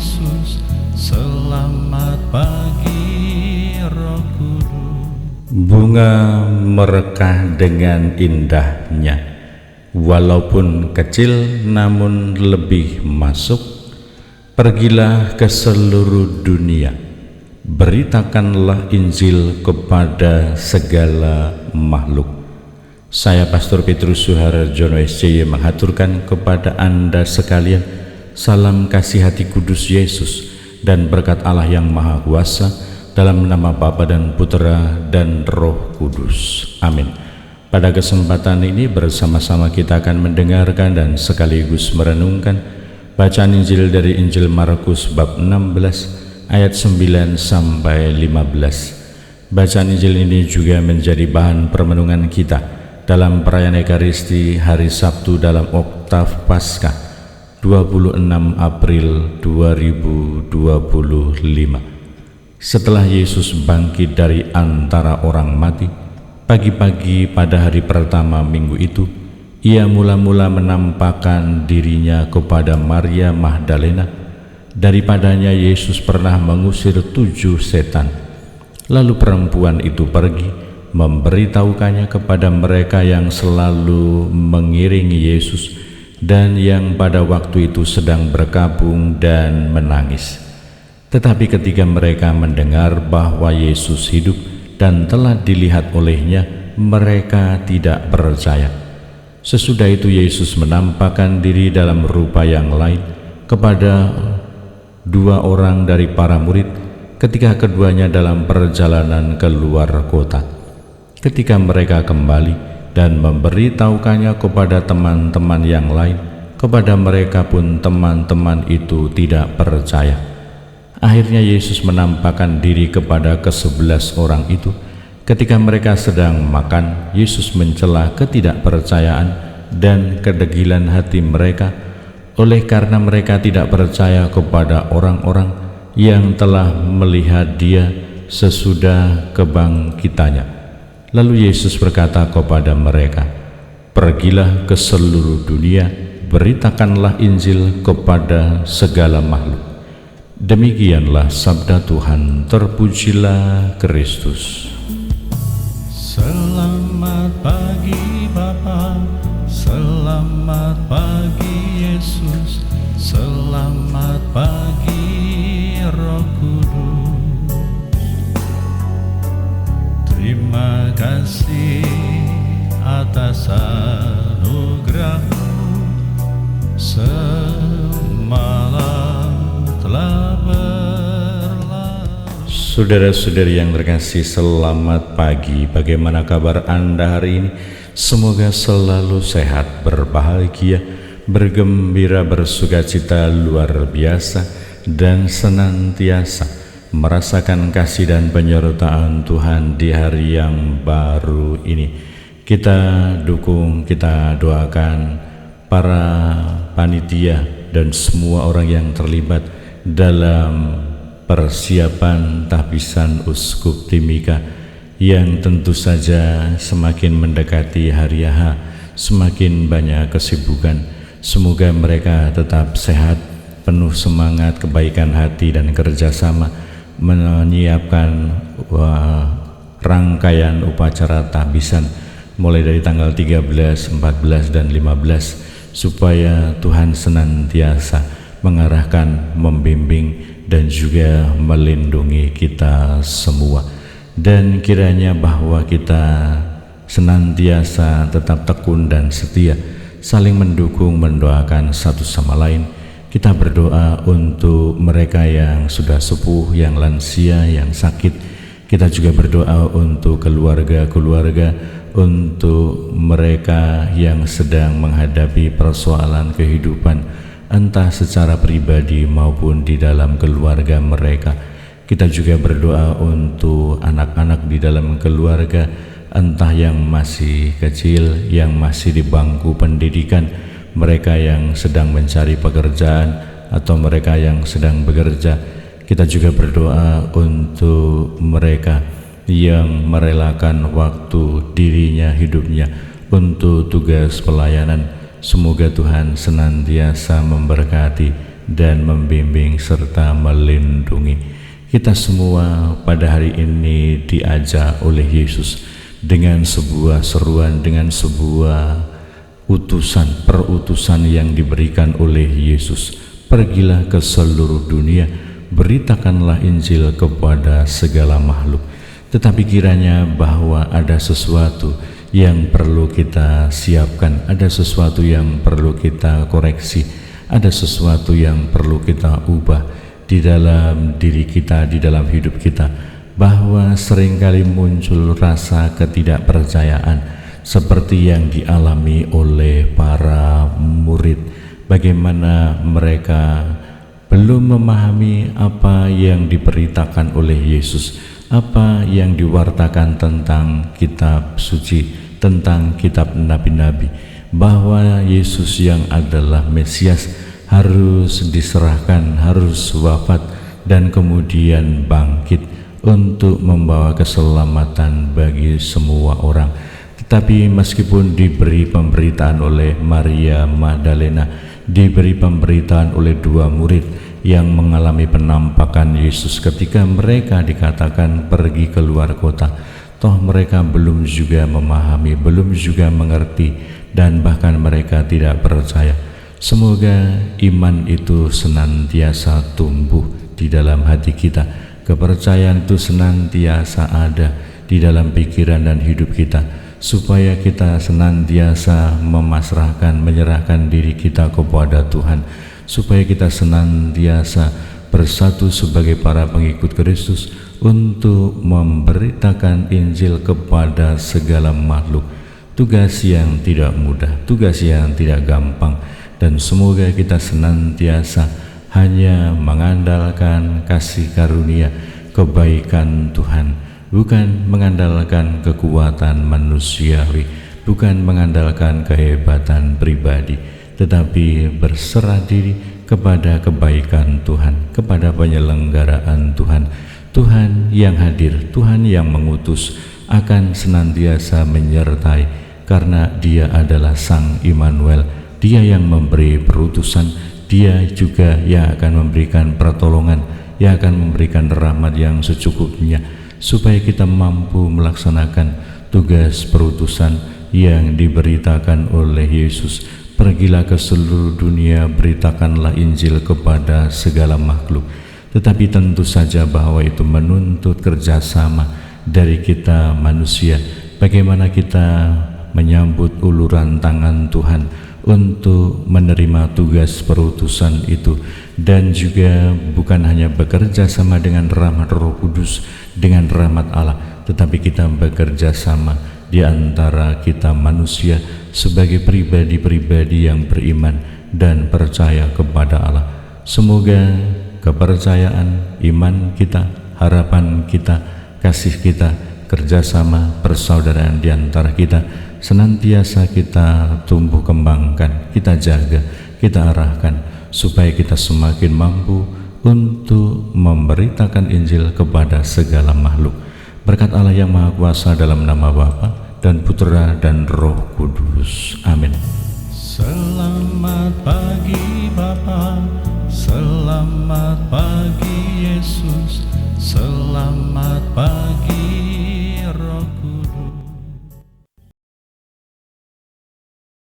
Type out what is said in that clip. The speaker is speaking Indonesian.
Yesus. Selamat pagi Roh Kudus. Bunga merekah dengan indahnya, walaupun kecil namun lebih masuk. Pergilah ke seluruh dunia, beritakanlah Injil kepada segala makhluk. Saya Pastor Petrus Suharjono SCY mengaturkan kepada Anda sekalian salam kasih hati kudus Yesus dan berkat Allah yang Maha Kuasa, dalam nama Bapa dan Putera dan Roh Kudus. Amin. Pada kesempatan ini bersama-sama kita akan mendengarkan dan sekaligus merenungkan bacaan Injil dari Injil Markus bab 16 ayat 9 sampai 15. Bacaan Injil ini juga menjadi bahan permenungan kita dalam perayaan Ekaristi hari Sabtu dalam oktav Paskah 26 April 2025. Setelah Yesus bangkit dari antara orang mati, pagi-pagi pada hari pertama minggu itu, Ia mula-mula menampakkan dirinya kepada Maria Magdalena. Daripadanya Yesus pernah mengusir 7 setan. Lalu perempuan itu pergi, memberitahukannya kepada mereka yang selalu mengiringi Yesus dan yang pada waktu itu sedang berkabung dan menangis. Tetapi ketika mereka mendengar bahwa Yesus hidup dan telah dilihat olehnya, mereka tidak percaya. Sesudah itu Yesus menampakkan diri dalam rupa yang lain kepada 2 orang dari para murid ketika keduanya dalam perjalanan ke luar kota. Ketika mereka kembali dan memberitahukannya kepada teman-teman yang lain, kepada mereka pun teman-teman itu tidak percaya. Akhirnya Yesus menampakkan diri kepada ke-11 orang itu. Ketika mereka sedang makan, Yesus mencela ketidakpercayaan dan kedegilan hati mereka, oleh karena mereka tidak percaya kepada orang-orang yang telah melihat Dia sesudah kebangkitannya. Lalu Yesus berkata kepada mereka, "Pergilah ke seluruh dunia, beritakanlah Injil kepada segala makhluk." Demikianlah sabda Tuhan. Terpujilah Kristus. Selamat pagi Bapa, selamat pagi Yesus, selamat pagi Roh Kudus. Terima kasih atas anugerah-Mu, semalam telah berlalu. Saudara-saudari yang terkasih, selamat pagi. Bagaimana kabar Anda hari ini? Semoga selalu sehat, berbahagia, bergembira, bersukacita luar biasa, dan senantiasa merasakan kasih dan penyertaan Tuhan di hari yang baru ini. Kita dukung, kita doakan para panitia dan semua orang yang terlibat dalam persiapan tahbisan Uskup Timika yang tentu saja semakin mendekati hari H, semakin banyak kesibukan. Semoga mereka tetap sehat, penuh semangat, kebaikan hati dan kerjasama menyiapkan rangkaian upacara tahbisan mulai dari tanggal 13, 14 dan 15, supaya Tuhan senantiasa mengarahkan, membimbing dan juga melindungi kita semua. Dan kiranya bahwa kita senantiasa tetap tekun dan setia, saling mendukung, mendoakan satu sama lain. Kita berdoa untuk mereka yang sudah sepuh, yang lansia, yang sakit. Kita juga berdoa untuk keluarga-keluarga, untuk mereka yang sedang menghadapi persoalan kehidupan, entah secara pribadi maupun di dalam keluarga mereka. Kita juga berdoa untuk anak-anak di dalam keluarga, entah yang masih kecil, yang masih di bangku pendidikan, mereka yang sedang mencari pekerjaan, atau mereka yang sedang bekerja. Kita juga berdoa untuk mereka yang merelakan waktu dirinya, hidupnya untuk tugas pelayanan. Semoga Tuhan senantiasa memberkati dan membimbing serta melindungi. Kita semua pada hari ini diajak oleh Yesus dengan sebuah seruan, dengan sebuah perutusan yang diberikan oleh Yesus. Pergilah ke seluruh dunia, beritakanlah Injil kepada segala makhluk. Tetapi kiranya bahwa ada sesuatu yang perlu kita siapkan, ada sesuatu yang perlu kita koreksi, ada sesuatu yang perlu kita ubah di dalam diri kita, di dalam hidup kita, bahwa seringkali muncul rasa ketidakpercayaan seperti yang dialami oleh para murid, bagaimana mereka belum memahami apa yang diberitakan oleh Yesus, apa yang diwartakan tentang kitab suci, tentang kitab nabi-nabi, bahwa Yesus yang adalah Mesias harus diserahkan, harus wafat dan kemudian bangkit untuk membawa keselamatan bagi semua orang. Tetapi meskipun diberi pemberitaan oleh Maria Magdalena, diberi pemberitaan oleh dua murid yang mengalami penampakan Yesus ketika mereka dikatakan pergi keluar kota, toh mereka belum juga memahami, belum juga mengerti, dan bahkan mereka tidak percaya. Semoga iman itu senantiasa tumbuh di dalam hati kita, kepercayaan itu senantiasa ada di dalam pikiran dan hidup kita, supaya kita senantiasa menyerahkan diri kita kepada Tuhan, supaya kita senantiasa bersatu sebagai para pengikut Kristus untuk memberitakan Injil kepada segala makhluk. Tugas yang tidak mudah, tugas yang tidak gampang, dan semoga kita senantiasa hanya mengandalkan kasih karunia, kebaikan Tuhan, bukan mengandalkan kekuatan manusiawi, bukan mengandalkan kehebatan pribadi, tetapi berserah diri kepada kebaikan Tuhan, kepada penyelenggaraan Tuhan. Tuhan yang hadir, Tuhan yang mengutus akan senantiasa menyertai, karena Dia adalah Sang Immanuel. Dia yang memberi perutusan, Dia juga yang akan memberikan pertolongan, yang akan memberikan rahmat yang secukupnya, supaya kita mampu melaksanakan tugas perutusan yang diberitakan oleh Yesus. Pergilah ke seluruh dunia, beritakanlah Injil kepada segala makhluk. Tetapi tentu saja bahwa itu menuntut kerjasama dari kita manusia. Bagaimana kita menyambut uluran tangan Tuhan untuk menerima tugas perutusan itu, dan juga bukan hanya bekerja sama dengan rahmat Roh Kudus, dengan rahmat Allah, tetapi kita bekerja sama di antara kita manusia sebagai pribadi-pribadi yang beriman dan percaya kepada Allah. Semoga kepercayaan, iman kita, harapan kita, kasih kita, kerjasama, persaudaraan di antara kita senantiasa kita tumbuh kembangkan, kita jaga, kita arahkan, supaya kita semakin mampu untuk memberitakan Injil kepada segala makhluk. Berkat Allah yang Maha Kuasa, dalam nama Bapa dan Putra dan Roh Kudus. Amin. Selamat pagi Bapa, selamat pagi Yesus, selamat pagi